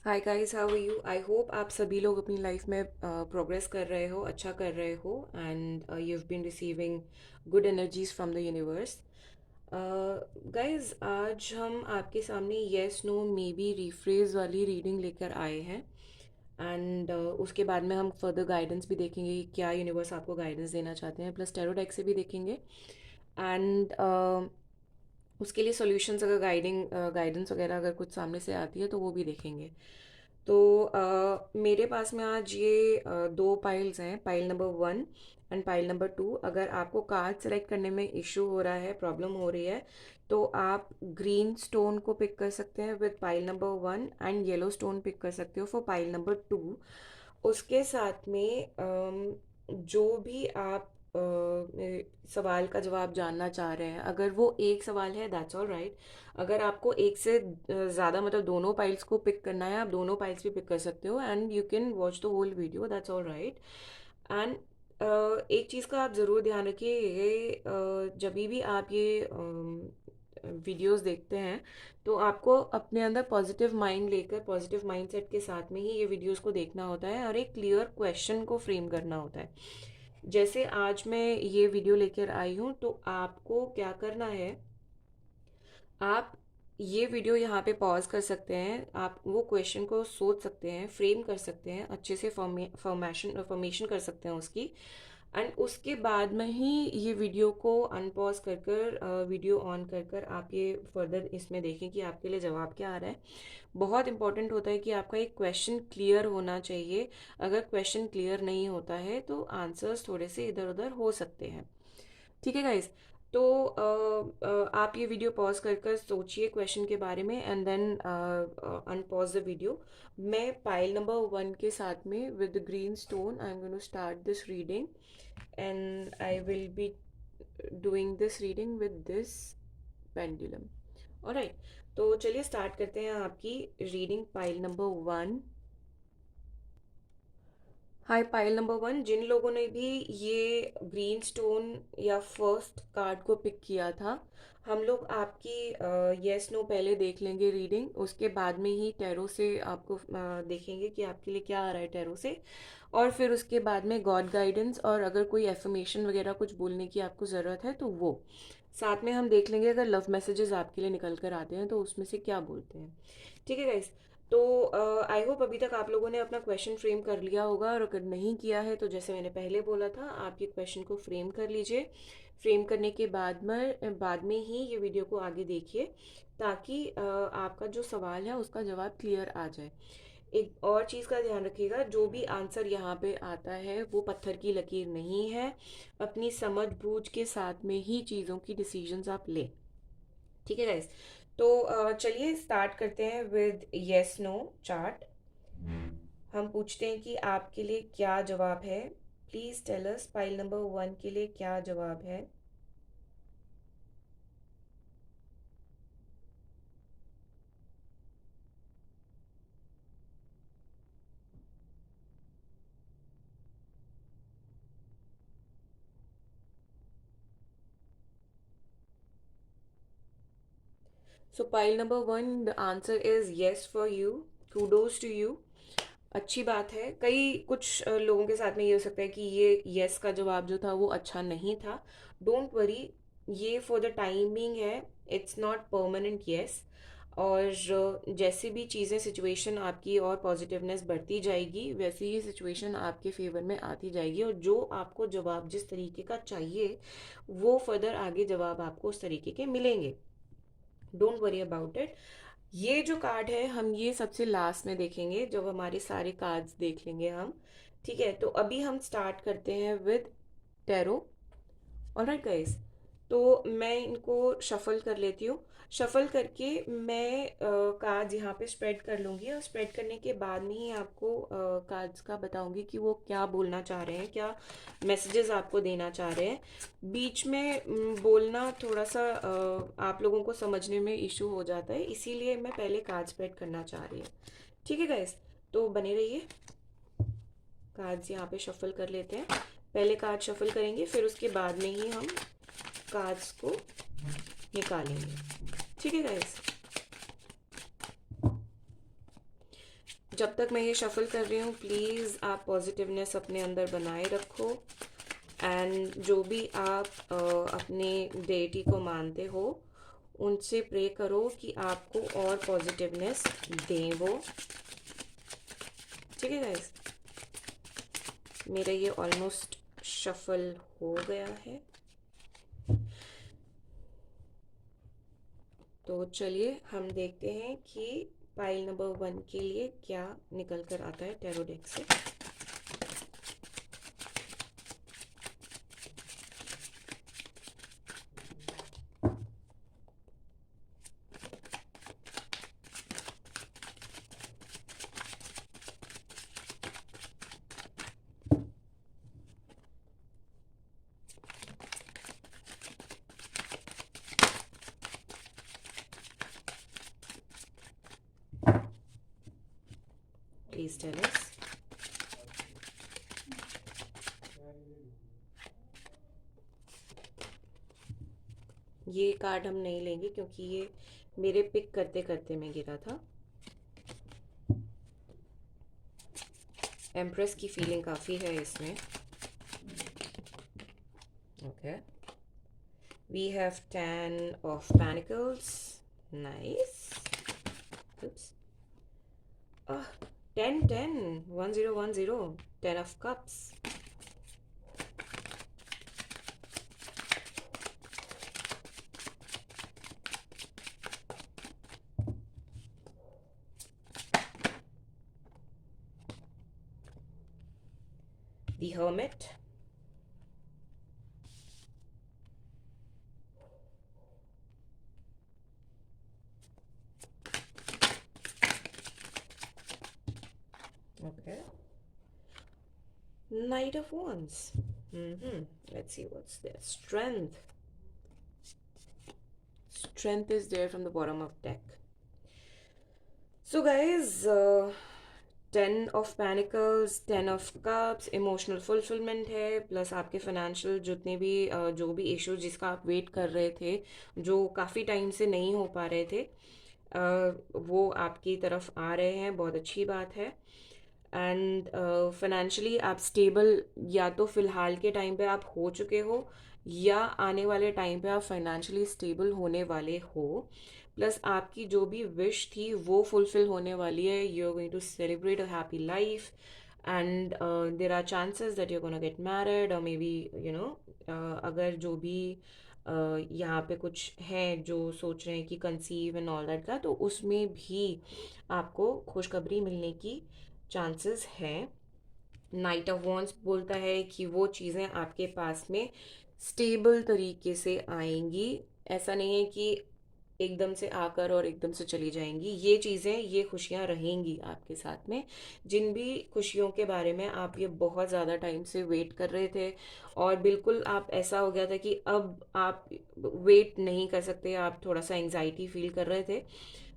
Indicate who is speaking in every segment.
Speaker 1: Hi guys, how are you? I hope आप सभी लोग अपनी लाइफ में प्रोग्रेस कर रहे हो, अच्छा कर रहे हो and you have been receiving good energies from the universe. Guys, आज हम आपके सामने yes no maybe rephrase वाली रीडिंग लेकर आए हैं एंड उसके बाद में हम फर्दर गाइडेंस भी देखेंगे कि क्या यूनिवर्स आपको गाइडेंस देना चाहते हैं, प्लस टैरो डेक से भी देखेंगे एंड उसके लिए सॉल्यूशंस अगर गाइडेंस वगैरह अगर कुछ सामने से आती है तो वो भी देखेंगे। तो मेरे पास में आज ये दो पाइल्स हैं, pile number 1 and pile number 2। अगर आपको कार्ड सेलेक्ट करने में इशू हो रहा है, प्रॉब्लम हो रही है, तो आप ग्रीन स्टोन को पिक कर सकते हैं with pile number 1 and yellow stone pick कर सकते हो फॉर पाइल नंबर 2। उसके साथ में जो भी आप सवाल का जवाब जानना चाह रहे हैं, अगर वो एक सवाल है दैट्स ऑल राइट। अगर आपको एक से ज़्यादा मतलब दोनों पाइल्स को पिक करना है, आप दोनों पाइल्स भी पिक कर सकते हो and you can watch the whole video, that's all right. And एक चीज़ का आप ज़रूर ध्यान रखिए, ये जब भी आप ये वीडियोस देखते हैं तो आपको अपने अंदर पॉजिटिव माइंड लेकर, पॉजिटिव माइंडसेट के साथ में ही ये वीडियोस को देखना होता है और एक क्लियर क्वेश्चन को फ्रेम करना होता है। जैसे आज मैं ये वीडियो लेकर आई हूँ, तो आपको क्या करना है, आप ये वीडियो यहाँ पे पॉज कर सकते हैं, आप वो क्वेश्चन को सोच सकते हैं, फ्रेम कर सकते हैं, अच्छे से फॉर्मेशन कर सकते हैं उसकी। एंड उसके बाद में ही ये वीडियो को अनपॉज कर कर वीडियो ऑन कर कर आप ये फर्दर इसमें देखें कि आपके लिए जवाब क्या आ रहा है। बहुत इंपॉर्टेंट होता है कि आपका एक क्वेश्चन क्लियर होना चाहिए। अगर क्वेश्चन क्लियर नहीं होता है तो आंसर्स थोड़े से इधर उधर हो सकते हैं। ठीक है गाइस। तो आप ये वीडियो पॉज कर कर सोचिए क्वेश्चन के बारे में and then unpause the video. मैं पाइल नंबर 1 के साथ में with green stone I am going to start this reading and I will be doing this reading with this pendulum. Alright, तो चलिए स्टार्ट करते हैं आपकी reading pile number 1। Hi pile number 1, जिन लोगों ने भी ये ग्रीन स्टोन या फर्स्ट कार्ड को पिक किया था, हम लोग आपकी यस नो पहले देख लेंगे रीडिंग, उसके बाद में ही टैरो से आपको देखेंगे कि आपके लिए क्या आ रहा है टैरो से, और फिर उसके बाद में गॉड गाइडेंस और अगर कोई एफर्मेशन वगैरह कुछ बोलने की आपको ज़रूरत है तो वो साथ में हम देख लेंगे। अगर लव मैसेजेस आपके लिए निकल कर आते हैं तो उसमें से क्या बोलते हैं। ठीक है गाइस। तो आई होप अभी तक आप लोगों ने अपना क्वेश्चन फ्रेम कर लिया होगा, और अगर नहीं किया है तो जैसे मैंने पहले बोला था, आप ये क्वेश्चन को फ्रेम कर लीजिए। फ्रेम करने के बाद में ही ये वीडियो को आगे देखिए, ताकि आपका जो सवाल है उसका जवाब क्लियर आ जाए। एक और चीज़ का ध्यान रखिएगा, जो भी आंसर यहाँ पे आता है वो पत्थर की लकीर नहीं है। अपनी समझ बूझ के साथ में ही चीज़ों की डिसीजंस आप लें। ठीक है गाइस। तो चलिए स्टार्ट करते हैं विद यस नो चार्ट। हम पूछते हैं कि आपके लिए क्या जवाब है। Please tell us pile number 1 के लिए क्या जवाब है। So pile number 1, the answer is yes for you. Kudos to you. अच्छी बात है। कई कुछ लोगों के साथ में ये हो सकता है कि ये यस का जवाब जो था वो अच्छा नहीं था। डोंट वरी, ये फॉर द टाइमिंग है, इट्स नॉट परमानेंट यस। और जैसी भी चीज़ें, सिचुएशन आपकी और पॉजिटिवनेस बढ़ती जाएगी, वैसी ही सिचुएशन आपके फेवर में आती जाएगी, और जो आपको जवाब जिस तरीके का चाहिए वो फर्दर आगे जवाब आपको उस तरीके के मिलेंगे। Don't worry about it. ये जो कार्ड है हम ये सबसे लास्ट में देखेंगे, जब हमारे सारे कार्ड्स देख लेंगे हम। ठीक है, तो अभी हम स्टार्ट करते हैं विद टैरो। ऑलराइट गाइस, तो मैं इनको शफल कर लेती हूँ। शफल करके मैं कार्ड्स यहाँ पे स्प्रेड कर लूँगी, और स्प्रेड करने के बाद में ही आपको कार्ड्स का बताऊँगी कि वो क्या बोलना चाह रहे हैं, क्या मैसेजेस आपको देना चाह रहे हैं। बीच में बोलना थोड़ा सा आप लोगों को समझने में इशू हो जाता है, इसीलिए मैं पहले कार्ड स्प्रेड करना चाह रही हूँ। ठीक है गाइस, तो बने रहिए। कार्ड्स यहाँ पे शफल कर लेते हैं। पहले कार्ड शफल करेंगे, फिर उसके बाद में ही हम कार्ड्स को निकालेंगे। ठीक है गाइस। जब तक मैं ये शफल कर रही हूँ, प्लीज़ आप पॉजिटिवनेस अपने अंदर बनाए रखो। एंड जो भी आप अपने डेटी को मानते हो, उनसे प्रे करो कि आपको और पॉजिटिवनेस दें वो। ठीक है गाइस, मेरा ये ऑलमोस्ट शफल हो गया है। तो चलिए हम देखते हैं कि पाइल नंबर 1 के लिए क्या निकल कर आता है टैरो डेक से। Please tell us. ये कार्ड हम नहीं लेंगे क्योंकि ये मेरे पिक करते करते में गिरा था। एम्प्रेस की फीलिंग काफ़ी है इसमें। Okay, we have 10 of pentacles. Nice. oops 10 10 1 0 1 0 10 of cups। The Hermit, okay, Knight of Wands. Let's see what's there. Strength. Strength is there from the bottom of deck. So guys, 10 of panicles, 10 of cups, emotional fulfilment है, plus आपके financial जितने भी जो भी issues जिसका आप wait कर रहे थे, जो काफ़ी टाइम से नहीं हो पा रहे थे, वो आपकी तरफ आ रहे हैं। बहुत अच्छी बात है। एंड फाइनेंशियली आप स्टेबल, या तो फिलहाल के टाइम पे आप हो चुके हो, या आने वाले टाइम पे आप फाइनेंशियली स्टेबल होने वाले हो। प्लस आपकी जो भी विश थी वो फुलफिल होने वाली है। You are going to celebrate a happy life, and there are chances that you gonna get married, और मे बी अगर जो भी यहाँ पे कुछ हैं जो सोच रहे हैं कि कंसीव एंड ऑल दैट का, तो उसमें भी आपको खुशखबरी मिलने की चांसेस हैं। नाइट ऑफ वॉन्ड्स बोलता है कि वो चीज़ें आपके पास में स्टेबल तरीके से आएंगी। ऐसा नहीं है कि एकदम से आकर और एकदम से चली जाएंगी। ये चीज़ें, ये खुशियाँ रहेंगी आपके साथ में। जिन भी खुशियों के बारे में आप ये बहुत ज़्यादा टाइम से वेट कर रहे थे, और बिल्कुल आप ऐसा हो गया था कि अब आप वेट नहीं कर सकते, आप थोड़ा सा एंग्जाइटी फील कर रहे थे,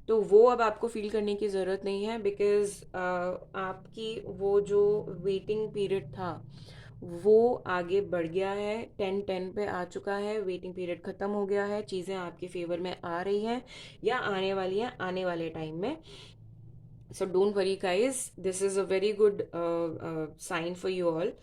Speaker 1: तो वो अब आपको फील करने की ज़रूरत नहीं है। बिकॉज़ आपकी वो जो वेटिंग पीरियड था वो आगे बढ़ गया है, 10-10 पे आ चुका है। वेटिंग पीरियड ख़त्म हो गया है, चीज़ें आपके फेवर में आ रही हैं या आने वाली हैं आने वाले टाइम में। So don't worry guys, this is a very good sign for you all.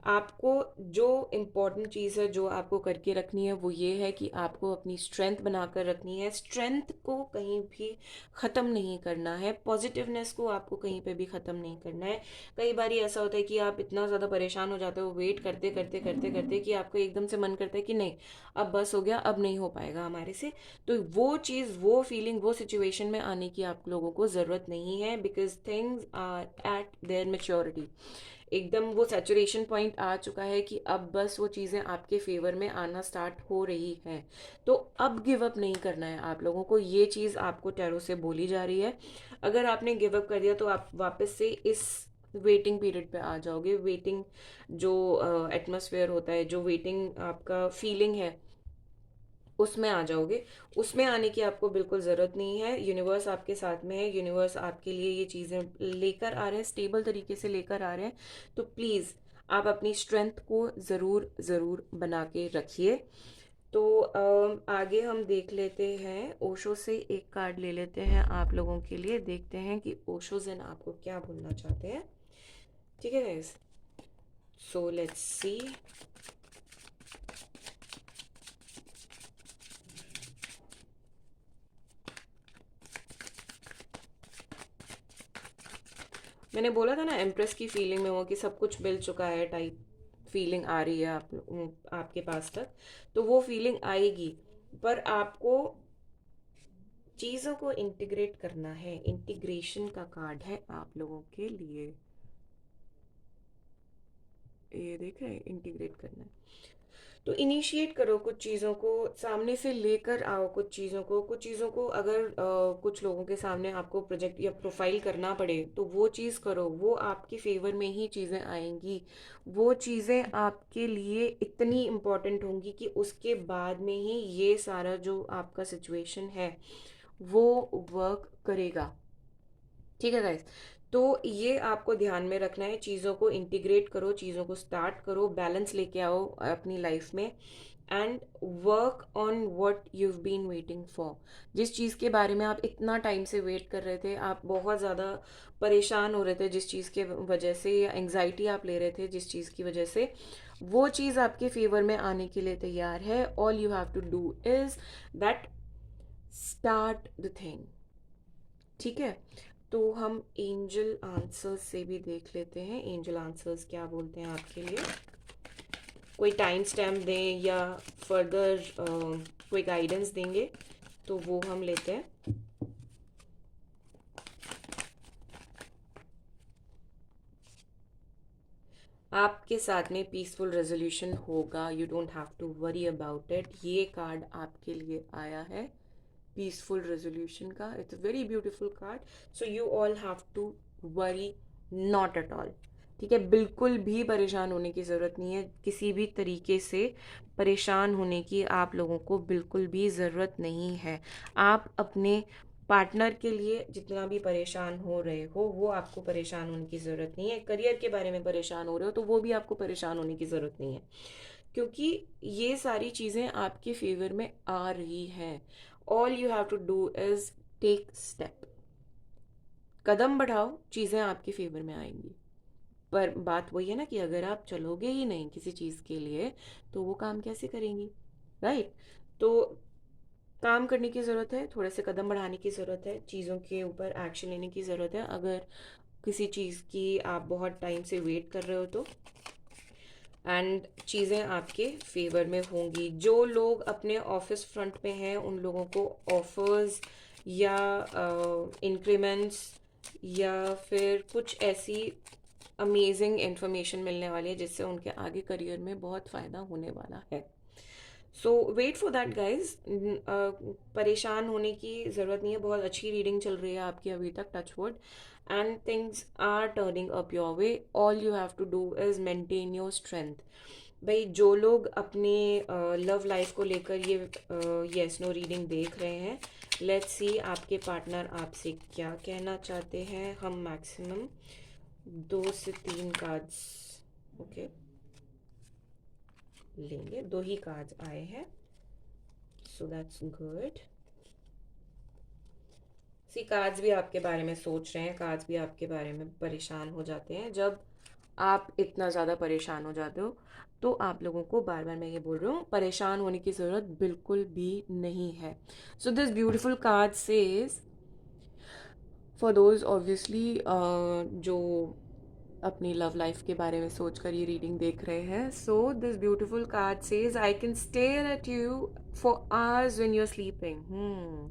Speaker 1: आपको जो इम्पोर्टेंट चीज़ है जो आपको करके रखनी है वो ये है कि आपको अपनी स्ट्रेंथ बनाकर रखनी है। स्ट्रेंथ को कहीं भी ख़त्म नहीं करना है, पॉजिटिवनेस को आपको कहीं पे भी ख़त्म नहीं करना है। कई बार ऐसा होता है कि आप इतना ज़्यादा परेशान हो जाते हो वेट करते करते करते करते कि आपको एकदम से मन करता है कि नहीं, अब बस हो गया, अब नहीं हो पाएगा हमारे से। तो वो चीज़, वो फीलिंग, वो सिचुएशन में आने की आप लोगों को ज़रूरत नहीं है। Because things are at their maturity. एकदम वो सैचुरेशन पॉइंट आ चुका है कि अब बस वो चीज़ें आपके फेवर में आना स्टार्ट हो रही हैं। तो अब गिव अप नहीं करना है आप लोगों को। ये चीज़ आपको टैरो से बोली जा रही है। अगर आपने गिव अप कर दिया तो आप वापस से इस वेटिंग पीरियड पे आ जाओगे। वेटिंग जो एटमॉस्फेयर होता है, जो वेटिंग आपका फीलिंग है, उसमें आ जाओगे। उसमें आने की आपको बिल्कुल ज़रूरत नहीं है। यूनिवर्स आपके साथ में है, यूनिवर्स आपके लिए ये चीज़ें लेकर आ रहे हैं, स्टेबल तरीके से लेकर आ रहे हैं। तो प्लीज़ आप अपनी स्ट्रेंथ को ज़रूर ज़रूर बना के रखिए। तो आगे हम देख लेते हैं, ओशो से एक कार्ड ले लेते हैं आप लोगों के लिए, देखते हैं कि ओशो जन आपको क्या बोलना चाहते हैं। ठीक है गाइस, सो लेट्स सी। मैंने बोला था ना एम्प्रेस की फीलिंग में हो कि सब कुछ मिल चुका है टाइप फीलिंग आ रही है आपके पास तक। तो वो फीलिंग आएगी, पर आपको चीज़ों को इंटीग्रेट करना है। इंटीग्रेशन का कार्ड है आप लोगों के लिए, ये देख रहे हैं, इंटीग्रेट करना है। तो इनिशिएट करो कुछ चीज़ों को, सामने से लेकर आओ कुछ चीज़ों को अगर कुछ लोगों के सामने आपको प्रोजेक्ट या प्रोफाइल करना पड़े तो वो चीज़ करो, वो आपके फेवर में ही चीज़ें आएंगी। वो चीज़ें आपके लिए इतनी इम्पोर्टेंट होंगी कि उसके बाद में ही ये सारा जो आपका सिचुएशन है वो वर्क करेगा। ठीक है गाइस, तो ये आपको ध्यान में रखना है। चीज़ों को इंटीग्रेट करो, चीज़ों को स्टार्ट करो, बैलेंस लेके आओ अपनी लाइफ में, and work on what you been waiting for. जिस चीज़ के बारे में आप इतना टाइम से वेट कर रहे थे, आप बहुत ज़्यादा परेशान हो रहे थे जिस चीज़ के वजह से, या एंग्जाइटी आप ले रहे थे जिस चीज़ की वजह से, वो चीज़ आपके फेवर में आने के लिए तैयार है। All you have to do is that, start the thing. ठीक है, तो हम एंजल आंसर्स से भी देख लेते हैं, एंजल आंसर्स क्या बोलते हैं आपके लिए। कोई टाइम स्टैम्प दें या फर्दर कोई गाइडेंस देंगे तो वो हम लेते हैं। आपके साथ में पीसफुल रेजोल्यूशन होगा, you don't have to worry about it. ये कार्ड आपके लिए आया है, पीसफुल रेजोल्यूशन का। It's a very beautiful card, so you all have to worry not at all. ठीक है, बिल्कुल भी परेशान होने की ज़रूरत नहीं है, किसी भी तरीके से परेशान होने की आप लोगों को बिल्कुल भी ज़रूरत नहीं है। आप अपने पार्टनर के लिए जितना भी परेशान हो रहे हो वो आपको परेशान होने की ज़रूरत नहीं है। करियर के बारे में परेशान हो रहे हो तो वो भी आपको परेशान होने की ज़रूरत नहीं है, क्योंकि ये सारी चीज़ें आपके फेवर में आ रही हैं। All you have to do is take step, कदम बढ़ाओ, चीज़ें आपके फेवर में आएंगी। पर बात वही है ना कि अगर आप चलोगे ही नहीं किसी चीज़ के लिए तो वो काम कैसे करेंगी, राइट? तो काम करने की ज़रूरत है, थोड़े से कदम बढ़ाने की ज़रूरत है, चीज़ों के ऊपर एक्शन लेने की ज़रूरत है। अगर किसी चीज़ की आप बहुत टाइम से वेट कर रहे हो तो, एंड चीज़ें आपके फेवर में होंगी। जो लोग अपने ऑफिस फ्रंट पे हैं उन लोगों को ऑफर्स या इंक्रीमेंट्स या फिर कुछ ऐसी अमेजिंग इंफॉर्मेशन मिलने वाली है जिससे उनके आगे करियर में बहुत फ़ायदा होने वाला है। सो वेट फॉर दैट गाइज। परेशान होने की ज़रूरत नहीं है, बहुत अच्छी रीडिंग चल रही है आपकी अभी तक, touch wood, and things are turning up your way. All you have to do is maintain your strength. भाई जो लोग अपने लव लाइफ को लेकर ये यस नो रीडिंग देख रहे हैं, लेट्स सी आपके पार्टनर आपसे क्या कहना चाहते हैं। हम मैक्सिमम 2 से 3 कार्ड्स ओके लेंगे, 2 ही कार्ड्स आए हैं, so that's good. See cards भी आपके बारे में सोच रहे हैं, कार्ड्स भी आपके बारे में परेशान हो जाते हैं। जब आप इतना ज़्यादा परेशान हो जाते हो तो आप लोगों को बार बार मैं ये बोल रही हूँ, परेशान होने की ज़रूरत बिल्कुल भी नहीं है। सो this beautiful card says for those obviously जो अपनी लव लाइफ के बारे में सोचकर ये रीडिंग देख रहे हैं। So this beautiful card says I can stare at you for hours when you are sleeping.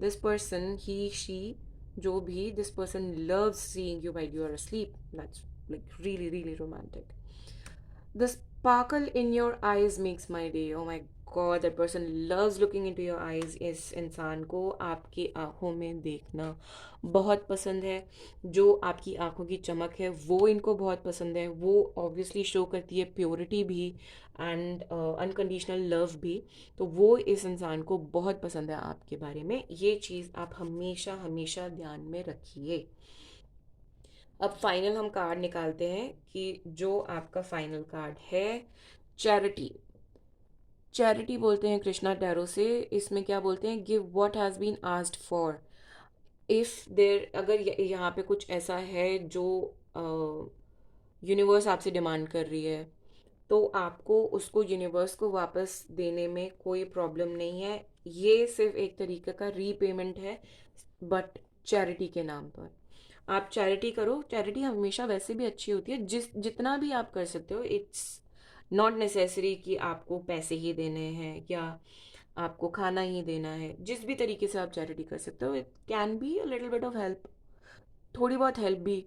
Speaker 1: This person, he she, जो भी, this person loves seeing you while you are asleep. That's like really really romantic. The sparkle in your eyes makes my day. Oh my god, that person loves looking into your eyes. इस इंसान को आपकी आंखों में देखना बहुत पसंद है। जो आपकी आंखों की चमक है वो इनको बहुत पसंद है। वो ऑब्वियसली शो करती है प्योरिटी भी एंड अनकंडीशनल लव भी। तो वो इस इंसान को बहुत पसंद है आपके बारे में। ये चीज़ आप हमेशा हमेशा ध्यान में रखिए। अब फाइनल हम कार्ड निकालते हैं कि जो आपका फाइनल कार्ड है, चैरिटी। चैरिटी बोलते हैं कृष्णा टैरो से। इसमें क्या बोलते हैं, give what has been asked for. If there, अगर यहाँ पे कुछ ऐसा है जो यूनिवर्स आपसे डिमांड कर रही है, तो आपको उसको यूनिवर्स को वापस देने में कोई प्रॉब्लम नहीं है। ये सिर्फ एक तरीके का रीपेमेंट है, बट चैरिटी के नाम पर। आप चैरिटी करो, चैरिटी हमेशा वैसे भी अच्छी होती है, जितना भी आप कर सकते हो। इट्स नॉट नेसेसरी कि आपको पैसे ही देने हैं या आपको खाना ही देना है। जिस भी तरीके से आप चैरिटी कर सकते हो, it can be a little bit of help. थोड़ी बहुत हेल्प भी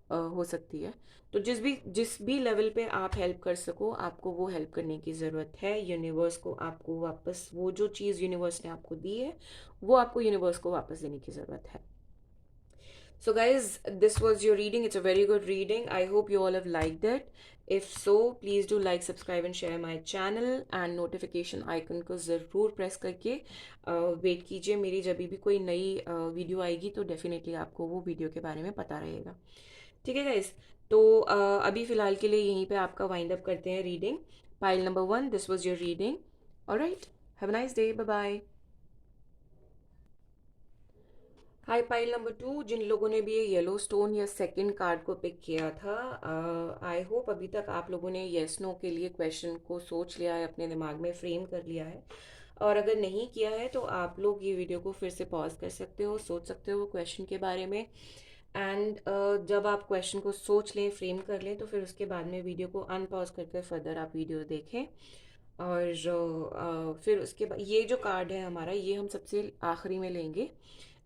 Speaker 1: हो सकती है। तो जिस भी लेवल पे आप हेल्प कर सको, आपको वो हेल्प करने की ज़रूरत है। यूनिवर्स को आपको वापस वो जो चीज़ यूनिवर्स ने आपको दी है, वो आपको यूनिवर्स को वापस देने की ज़रूरत है। So, guys, this was your reading. It's a very good reading. I hope you all have liked it. If so, please do like, subscribe, and share my channel. And notification icon को ज़रूर press करके wait कीजिए। मेरी जब भी कोई नई video आएगी तो डेफिनेटली आपको वो वीडियो के बारे में पता रहेगा। ठीक है गाइस। तो अभी फ़िलहाल के लिए यहीं पे आपका वाइंड अप करते हैं reading. Pile number 1, this was your reading. Alright, have a nice day, bye bye. Hi pile number 2, जिन लोगों ने भी ये येलो स्टोन या सेकंड कार्ड को पिक किया था, आई होप अभी तक आप लोगों ने येस नो के लिए क्वेश्चन को सोच लिया है, अपने दिमाग में फ्रेम कर लिया है। और अगर नहीं किया है तो आप लोग ये वीडियो को फिर से पॉज कर सकते हो, सोच सकते हो क्वेश्चन के बारे में। एंड जब आप क्वेश्चन को सोच लें, फ्रेम कर लें, तो फिर उसके बाद में वीडियो को अनपॉज करके फर्दर आप वीडियो देखें। और फिर उसके बाद ये जो कार्ड है हमारा, ये हम सबसे आखिरी में लेंगे।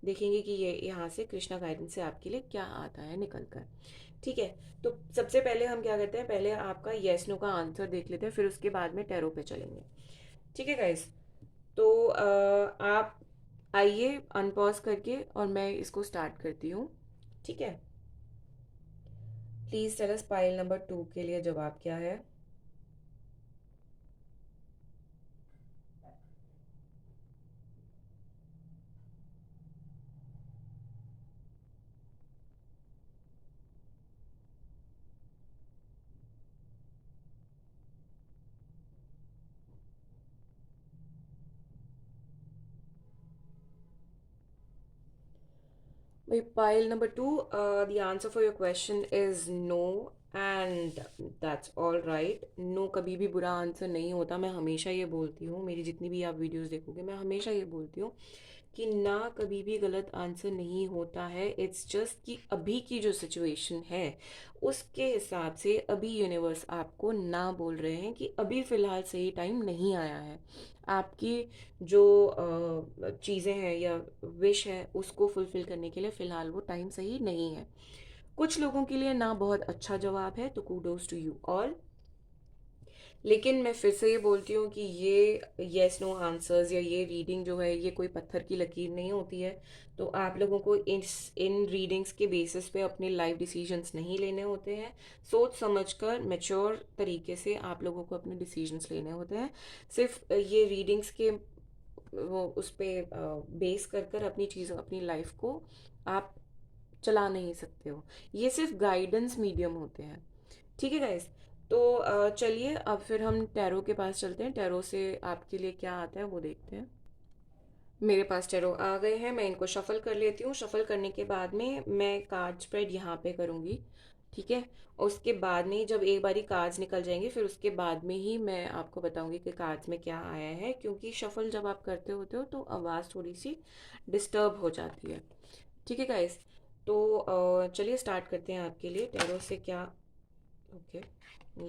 Speaker 1: देखेंगे कि ये यहाँ से कृष्णा गाइडेंस से आपके लिए क्या आता है निकल कर। ठीक है। तो सबसे पहले हम क्या करते हैं, पहले आपका येस नो का आंसर देख लेते हैं, फिर उसके बाद में टैरो पे चलेंगे। ठीक है गाइस। तो आप आइए अनपॉज करके और मैं इसको स्टार्ट करती हूँ। ठीक है। Please tell us pile number 2 के लिए जवाब क्या है। Pile number two, the answer for your question is no, and that's all right. No कभी भी बुरा आंसर नहीं होता। मैं हमेशा ये बोलती हूँ, मेरी जितनी भी आप वीडियोस देखोगे, मैं हमेशा ये बोलती हूँ कि ना कभी भी गलत आंसर नहीं होता है। इट्स जस्ट कि अभी की जो सिचुएशन है उसके हिसाब से अभी यूनिवर्स आपको ना बोल रहे हैं कि अभी फ़िलहाल सही टाइम नहीं आया है। आपकी जो चीज़ें हैं या विश है उसको फुलफ़िल करने के लिए फ़िलहाल वो टाइम सही नहीं है। कुछ लोगों के लिए ना बहुत अच्छा जवाब है, तो कूडोज टू यू ऑल। लेकिन मैं फिर से ये बोलती हूँ कि ये येस नो आंसर्स या ये रीडिंग जो है, ये कोई पत्थर की लकीर नहीं होती है। तो आप लोगों को इन रीडिंग्स के बेसिस पे अपने लाइफ डिसीजंस नहीं लेने होते हैं। सोच समझकर मैच्योर तरीके से आप लोगों को अपने डिसीजंस लेने होते हैं। सिर्फ ये रीडिंग्स के वो उस पे बेस कर कर अपनी चीज़ों, अपनी लाइफ को आप चला नहीं सकते हो। ये सिर्फ गाइडेंस मीडियम होते हैं। ठीक है गाइस। तो चलिए अब फिर हम टैरो के पास चलते हैं। टैरो से आपके लिए क्या आता है वो देखते हैं। मेरे पास टैरो आ गए हैं, मैं इनको शफल कर लेती हूँ। शफल करने के बाद में मैं कार्ड स्प्रेड यहाँ पे करूँगी। ठीक है। और उसके बाद में ही जब एक बारी कार्ड्स निकल जाएंगे, फिर उसके बाद में ही मैं आपको बताऊंगी कि कार्ड्स में क्या आया है, क्योंकि शफल जब आप करते होते हो तो आवाज़ थोड़ी सी डिस्टर्ब हो जाती है। ठीक है गाइस। तो चलिए स्टार्ट करते हैं आपके लिए टैरो से क्या। ओके।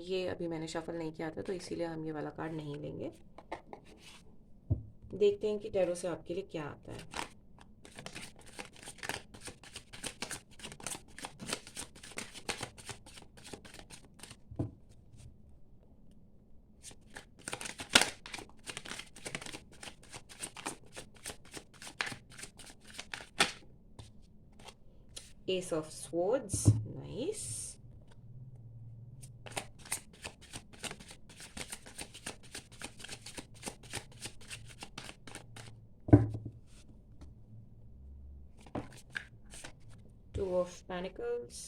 Speaker 1: ये अभी मैंने शफल नहीं किया था तो इसीलिए हम ये वाला कार्ड नहीं लेंगे। देखते हैं कि टैरो से आपके लिए क्या आता है। Ace of swords, nice. Two of pentacles,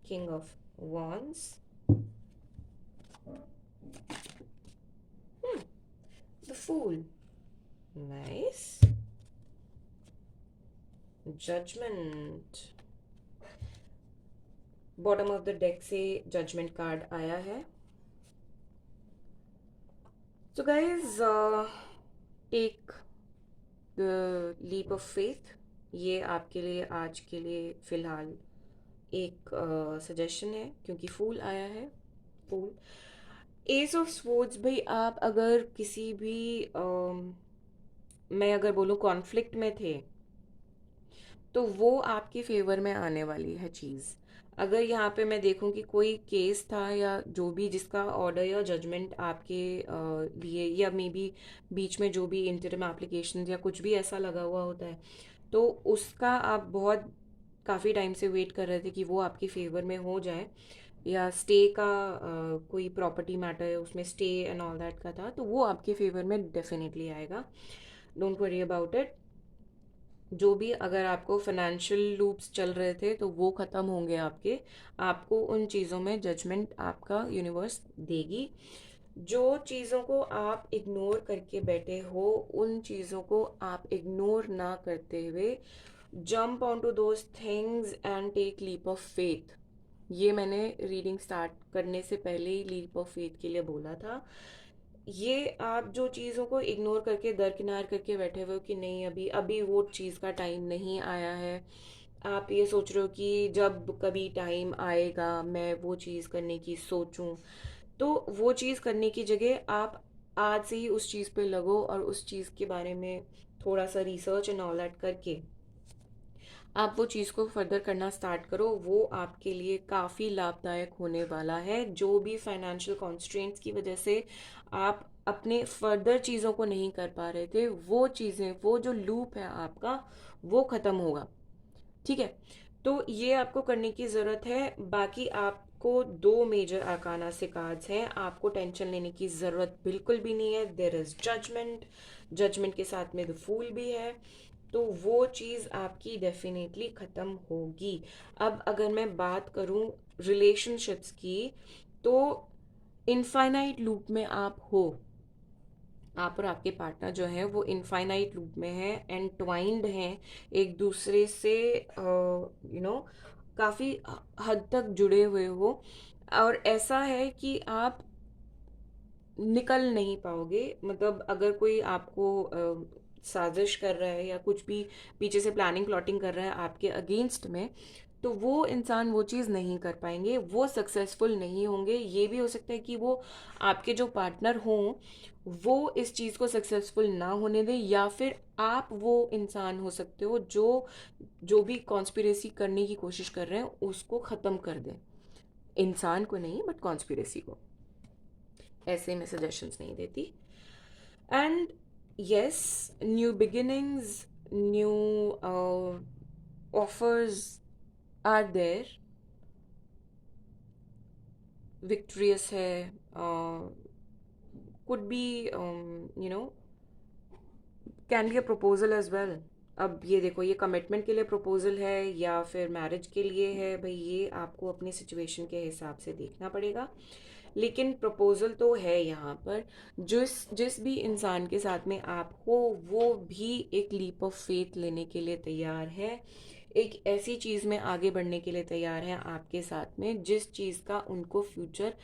Speaker 1: King of Wands. The Fool. Nice. Judgment. Bottom of the deck से जजमेंट कार्ड आया है. So guys, take the leap of faith. ये आपके लिए आज के लिए फिलहाल एक सजेशन है, क्योंकि फूल आया है. फूल, एस ऑफ स्वॉर्ड्स. भाई आप अगर किसी भी मैं अगर बोलूँ कॉन्फ्लिक्ट में थे, तो वो आपके फेवर में आने वाली है चीज़. अगर यहाँ पे मैं देखूँ कि कोई केस था या जो भी जिसका ऑर्डर या जजमेंट आपके लिए, या मे बी बीच में जो भी इंटरिम एप्लीकेशन या कुछ भी ऐसा लगा हुआ होता है, तो उसका आप बहुत काफ़ी टाइम से वेट कर रहे थे कि वो आपके फेवर में हो जाए, या स्टे का कोई प्रॉपर्टी मैटर है उसमें स्टे एंड ऑल दैट का था, तो वो आपके फेवर में डेफिनेटली आएगा. Don't worry about it. जो भी अगर आपको फाइनेंशियल लूप्स चल रहे थे तो वो ख़त्म होंगे आपके. आपको उन चीज़ों में जजमेंट आपका यूनिवर्स देगी. जो चीज़ों को आप इग्नोर करके बैठे हो, उन चीज़ों को आप इग्नोर ना करते हुए jump on to those things and take leap of faith. ये मैंने रीडिंग स्टार्ट करने से पहले ही लीप ऑफ फेथ के लिए बोला था. ये आप जो चीज़ों को इग्नोर करके दरकिनार करके बैठे हुए हो कि नहीं, अभी अभी वो चीज़ का टाइम नहीं आया है, आप ये सोच रहे हो कि जब कभी टाइम आएगा मैं वो चीज़ करने की सोचूं, तो वो चीज़ करने की जगह आप आज से ही उस चीज़ पे लगो और उस चीज़ के बारे में थोड़ा सा रिसर्च एंड ऑल दैट करके आप वो चीज़ को फर्दर करना स्टार्ट करो. वो आपके लिए काफ़ी लाभदायक होने वाला है. जो भी फाइनेंशियल कॉन्स्ट्रेंट्स की वजह से आप अपने फर्दर चीज़ों को नहीं कर पा रहे थे, वो चीज़ें, वो जो लूप है आपका, वो ख़त्म होगा. ठीक है, तो ये आपको करने की ज़रूरत है. बाकी आपको दो मेजर आर्काना से कार्ड्स हैं, आपको टेंशन लेने की ज़रूरत बिल्कुल भी नहीं है. There is judgement. जजमेंट के साथ में द फूल भी है, तो वो चीज़ आपकी डेफिनेटली ख़त्म होगी. अब अगर मैं बात करूँ रिलेशनशिप्स की, तो इनफाइनाइट लूप में आप हो. आप और आपके पार्टनर जो है वो इनफाइनाइट लूप में है, एंटवाइंड हैं एक दूसरे से, काफ़ी हद तक जुड़े हुए हो. और ऐसा है कि आप निकल नहीं पाओगे. मतलब अगर कोई आपको साजिश कर रहा है या कुछ भी पीछे से प्लानिंग प्लॉटिंग कर रहा है आपके अगेंस्ट में, तो वो इंसान वो चीज़ नहीं कर पाएंगे, वो सक्सेसफुल नहीं होंगे. ये भी हो सकता है कि वो आपके जो पार्टनर हों वो इस चीज़ को सक्सेसफुल ना होने दें, या फिर आप वो इंसान हो सकते हो जो जो भी कॉन्स्पिरेसी करने की कोशिश कर रहे हैं उसको ख़त्म कर दें. इंसान को नहीं, बट कॉन्स्पिरेसी को. ऐसे मैं सजेशंस नहीं देती. And yes, new beginnings, new offers are there. Victorious है, could be, can be a proposal as well. अब ये देखो, ये कमिटमेंट के लिए प्रपोजल है या फिर मैरिज के लिए है, भाई ये आपको अपनी सिचुएशन के हिसाब से देखना पड़ेगा. लेकिन प्रपोजल तो है यहाँ पर. जिस जिस भी इंसान के साथ में आप हो, वो भी एक लीप ऑफ फेथ लेने के लिए तैयार है. एक ऐसी चीज़ में आगे बढ़ने के लिए तैयार है आपके साथ में जिस चीज़ का उनको फ्यूचर,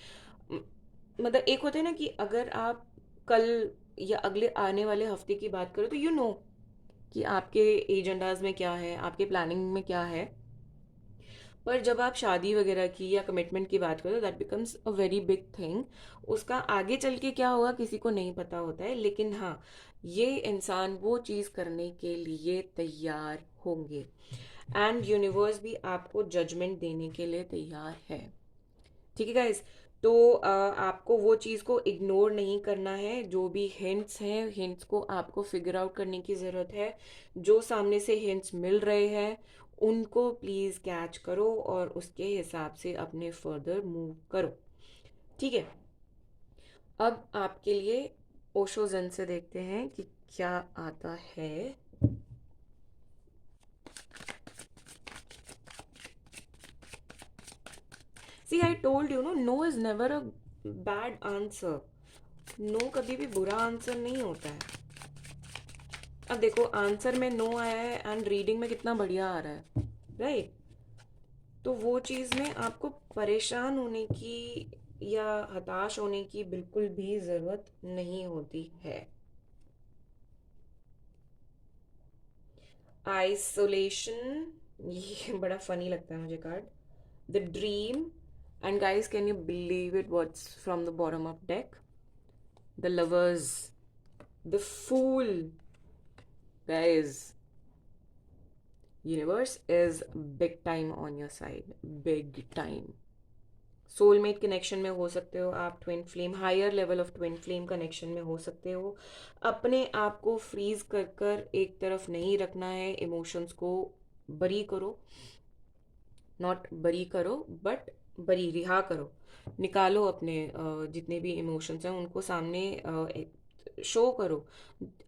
Speaker 1: मतलब एक होता है ना कि अगर आप कल या अगले आने वाले हफ्ते की बात करो तो कि आपके एजेंडाज में क्या है, आपके प्लानिंग में क्या है. पर जब आप शादी वगैरह की या कमिटमेंट की बात करो, that becomes a very big thing. उसका आगे चल के क्या होगा किसी को नहीं पता होता है, लेकिन हाँ, ये इंसान वो चीज़ करने के लिए तैयार होंगे. एंड यूनिवर्स भी आपको जजमेंट देने के लिए तैयार है. ठीक है गाइज, तो आपको वो चीज़ को इग्नोर नहीं करना है. जो भी हिंट्स हैं, हिंट्स को आपको फिगर आउट करने की ज़रूरत है. जो सामने से हिंट्स मिल रहे हैं उनको प्लीज़ कैच करो और उसके हिसाब से अपने फर्दर मूव करो. ठीक है, अब आपके लिए ओशो जन से देखते हैं कि क्या आता है. See I told you, no is never a bad answer. No कभी भी बुरा आंसर नहीं होता है। अब देखो, आंसर में नो आया है एंड रीडिंग में कितना बढ़िया आ रहा है, राइट? तो वो चीज़ में आपको परेशान होने की या हताश होने की बिल्कुल भी ज़रूरत नहीं होती है। आइसोलेशन, ये बड़ा फनी लगता है मुझे card. The dream, and guys can you believe it, what's from the bottom of deck? The lovers, the fool. Guys, universe is big time on your side, big time. Soulmate connection में हो सकते हो आप, twin flame, higher level of twin flame connection में हो सकते हो। अपने आप को फ्रीज कर कर एक तरफ नहीं रखना है, इमोशंस को बरी करो, नॉट बरी करो बट बरी, रिहा करो, निकालो अपने जितने भी इमोशंस हैं उनको सामने शो करो।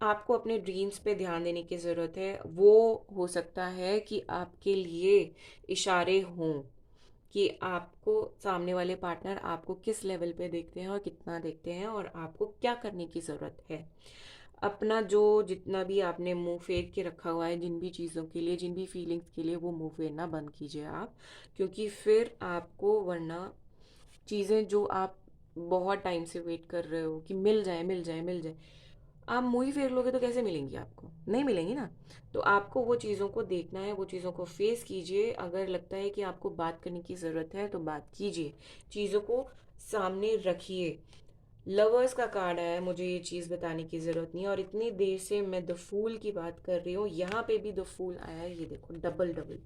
Speaker 1: आपको अपने ड्रीम्स पे ध्यान देने की ज़रूरत है। वो हो सकता है कि आपके लिए इशारे हों कि आपको सामने वाले पार्टनर आपको किस लेवल पे देखते हैं और कितना देखते हैं और आपको क्या करने की ज़रूरत है। अपना जो जितना भी आपने मुंह फेर के रखा हुआ है जिन भी चीज़ों के लिए, जिन भी फीलिंग्स के लिए, वो मुंह फेरना बंद कीजिए आप। क्योंकि फिर आपको वरना चीज़ें जो आप बहुत टाइम से वेट कर रहे हो कि मिल जाए मिल जाए मिल जाए, आप मुंह ही फेर लोगे तो कैसे मिलेंगी? आपको नहीं मिलेंगी ना। तो आपको वो चीज़ों को देखना है, वो चीज़ों को फेस कीजिए। अगर लगता है कि आपको बात करने की ज़रूरत है तो बात कीजिए, चीज़ों को सामने रखिए। लवर्स का कार्ड आया है, मुझे ये चीज़ बताने की ज़रूरत नहीं है, और इतनी देर से मैं द फूल की बात कर रही हूँ, यहाँ पे भी द फूल आया है, ये देखो डबल डबल।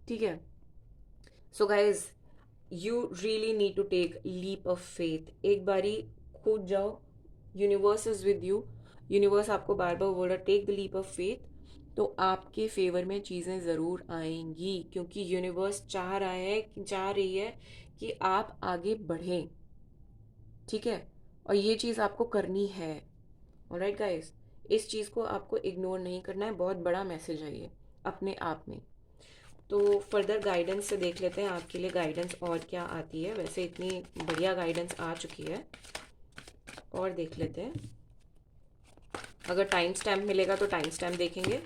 Speaker 1: ठीक है, so guys, you really need to take leap of faith. एक बारी कूद जाओ, universe is with you. Universe आपको बार बार बोल रहा take the leap of faith. तो आपके फेवर में चीज़ें ज़रूर आएंगी, क्योंकि यूनिवर्स चाह रही है कि आप आगे बढ़ें। ठीक है, और ये चीज़ आपको करनी है। ऑलराइट गाइस, इस चीज़ को आपको इग्नोर नहीं करना है, बहुत बड़ा मैसेज है ये अपने आप में। तो फर्दर गाइडेंस से देख लेते हैं आपके लिए गाइडेंस और क्या आती है। वैसे इतनी बढ़िया गाइडेंस आ चुकी है, और देख लेते हैं। अगर टाइम स्टैम्प मिलेगा तो टाइम स्टैम्प देखेंगे।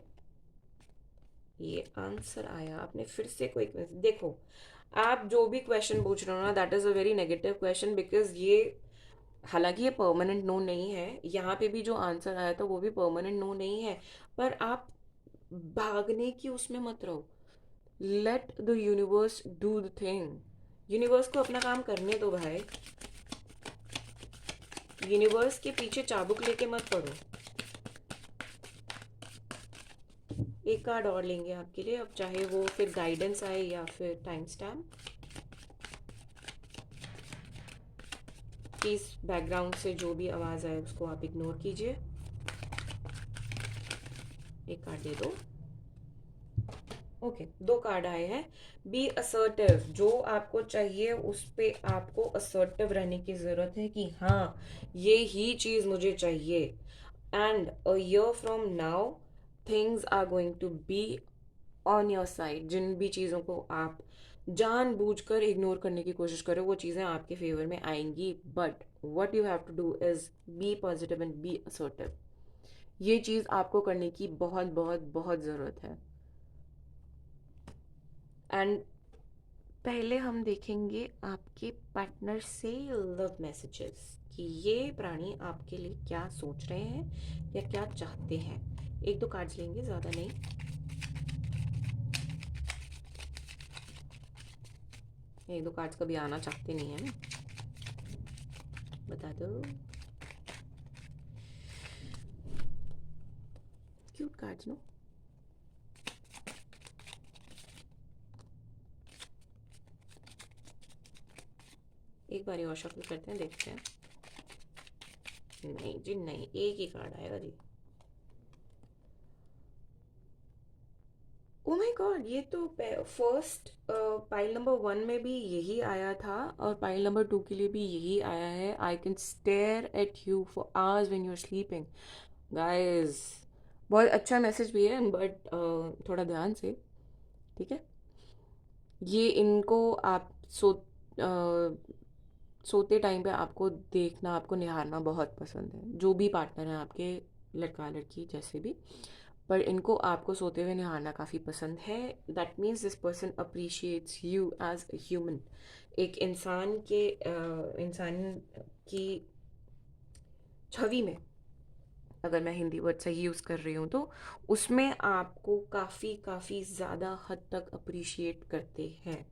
Speaker 1: ये आंसर आया, आपने फिर से कोई देखो, आप जो भी क्वेश्चन पूछ रहे हो ना, that is a very negative question, because ये, हालांकि ये परमानेंट नो नहीं है। यहाँ पे भी जो आंसर आया था वो भी परमानेंट नो नहीं है। पर आप भागने की उसमें मत रहो। Let the universe do the thing. Universe को अपना काम करने दो भाई। यूनिवर्स के पीछे चाबुक लेके मत पड़ो। एक कार्ड और लेंगे आपके लिए, अब चाहे वो फिर गाइडेंस आए या फिर टाइम स्टैम्प। प्लीज बैकग्राउंड से जो भी आवाज़ आए उसको आप इग्नोर कीजिए। एक कार्ड दे दो। ओके, दो कार्ड आए हैं। बी असर्टिव, जो आपको चाहिए उस पे आपको असर्टिव रहने की ज़रूरत है कि हाँ, ये ही चीज़ मुझे चाहिए। And a year from now things are going to be on your side. जिन भी चीज़ों को आप जानबूझकर इग्नोर करने की कोशिश करो, वो चीज़ें आपके फेवर में आएंगी। But what you have to do is be positive and be assertive. ये चीज़ आपको करने की बहुत बहुत बहुत ज़रूरत है। एंड पहले हम देखेंगे आपके पार्टनर से लव मैसेजेस, कि ये प्राणी आपके लिए क्या सोच रहे हैं या क्या चाहते हैं। एक दो कार्ड्स लेंगे, ज़्यादा नहीं। एक दो कार्ड्स कभी आना चाहते नहीं है ना, बता दो। Cute cards no. एक बार और शफल करते हैं, देखते हैं। नहीं जी नहीं, एक ही कार्ड आएगा जी। ओ माय गॉड, ये तो फर्स्ट पाइल नंबर 1 में भी यही आया था, और पाइल नंबर 2 के लिए भी यही आया है। I can stare at you for hours when you are sleeping. Guys, बहुत अच्छा मैसेज भी है, बट थोड़ा ध्यान से। ठीक है, ये इनको आप सोते टाइम पे आपको देखना, आपको निहारना बहुत पसंद है, जो भी पार्टनर है आपके, लड़का लड़की जैसे भी, पर इनको आपको सोते हुए निहारना काफ़ी पसंद है। That means this person appreciates you as a human. एक इंसान की छवि में, अगर मैं हिंदी वर्ड सही यूज़ कर रही हूँ तो, उसमें आपको काफ़ी काफ़ी ज़्यादा हद तक अप्रिशिएट करते हैं।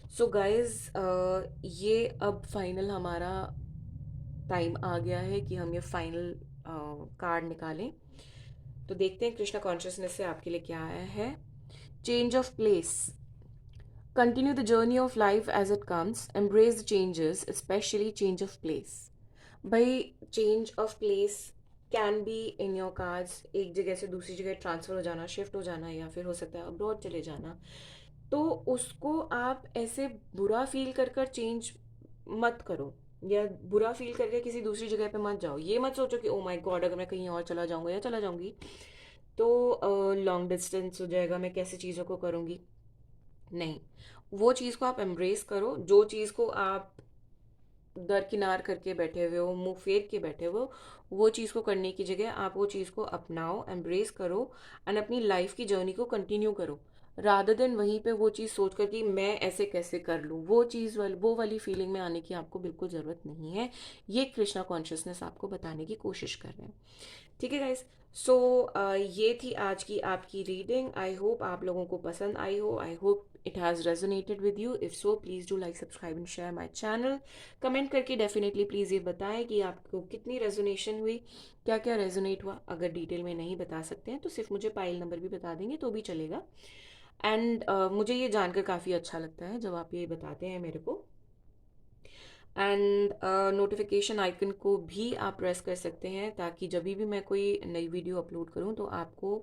Speaker 1: सो गाइज, ये अब फाइनल हमारा टाइम आ गया है कि हम ये फाइनल कार्ड निकालें। तो देखते हैं कृष्णा कॉन्शियसनेस से आपके लिए क्या आया है। Change of place. Continue the journey of life as it comes. Embrace the changes, especially change of place. भाई, change of place can be in your cards. एक जगह से दूसरी जगह ट्रांसफ़र हो जाना, शिफ्ट हो जाना, या फिर हो सकता है अब्रॉड चले जाना। तो उसको आप ऐसे बुरा फील कर कर चेंज मत करो, या बुरा फील करके किसी दूसरी जगह पे मत जाओ। ये मत सोचो कि ओ माय गॉड, अगर मैं कहीं और चला जाऊंगा या चला जाऊंगी तो लॉन्ग डिस्टेंस हो जाएगा, मैं कैसे चीज़ों को करूँगी। नहीं, वो चीज़ को आप एम्ब्रेस करो। जो चीज़ को आप दरकिनार करके बैठे हुए हो, मुंह फेर के बैठे हुए हो, वो चीज़ को करने की जगह आप वो चीज़ को अपनाओ, एम्ब्रेस करो, एंड अपनी लाइफ की जर्नी को कंटिन्यू करो, रादर देन वहीं पे वो चीज़ सोच कर कि मैं ऐसे कैसे कर लूँ। वो वाली फीलिंग में आने की आपको बिल्कुल ज़रूरत नहीं है। ये कृष्णा कॉन्शियसनेस आपको बताने की कोशिश कर रहे हैं। ठीक है गाइस। सो ये थी आज की आपकी रीडिंग। आई होप आप लोगों को पसंद आई हो। I hope it has resonated with you. If so, please do like, subscribe and share my channel. Comment करके डेफिनेटली प्लीज़ ये बताएं कि आपको कितनी रेजोनेशन हुई, क्या क्या रेजोनेट हुआ। अगर डिटेल में नहीं बता सकते हैं तो सिर्फ मुझे पाइल नंबर भी बता देंगे तो भी चलेगा। एंड मुझे ये जानकर काफ़ी अच्छा लगता है जब आप ये बताते हैं मेरे को। एंड नोटिफिकेशन आइकन को भी आप प्रेस कर सकते हैं, ताकि जब भी मैं कोई नई वीडियो अपलोड करूं तो आपको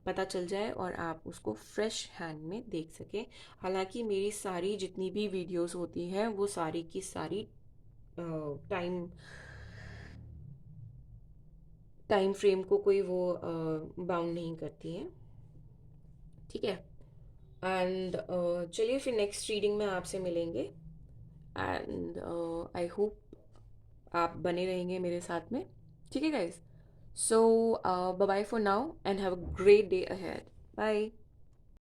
Speaker 1: पता चल जाए और आप उसको फ्रेश हैंड में देख सकें। हालांकि मेरी सारी जितनी भी वीडियोस होती हैं वो सारी की सारी टाइम टाइम फ्रेम को कोई वो बाउंड नहीं करती हैं। ठीक है। एंड चलिए फिर नेक्स्ट रीडिंग में आपसे मिलेंगे। एंड आई होप आप बने रहेंगे मेरे साथ में। ठीक है guys. So bye bye for now and have a great day ahead. Bye.